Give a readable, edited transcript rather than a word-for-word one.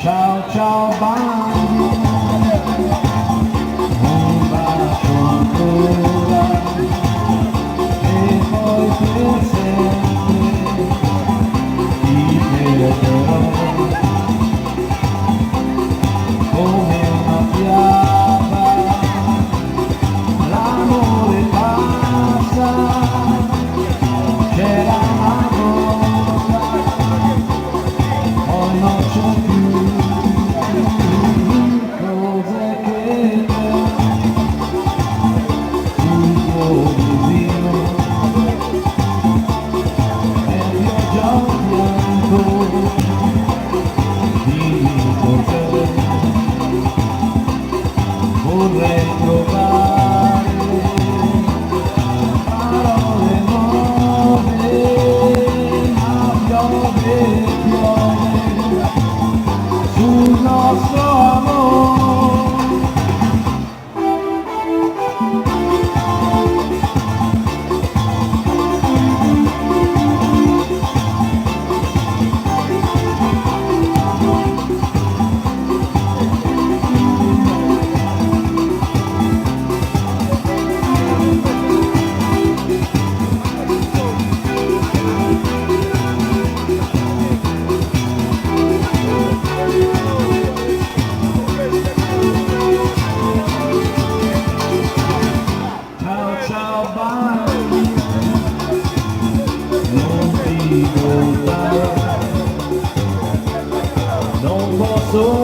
Ciao ciao bambino, un bacio ancora e poi per sempre ti perderò come una fiaba, l'amore passa, c'era una volta, poi non c'è più. Vorrei trovare parole nuove, ma piove sul nostro amore. Ciao bambino, non ti voltare, non posso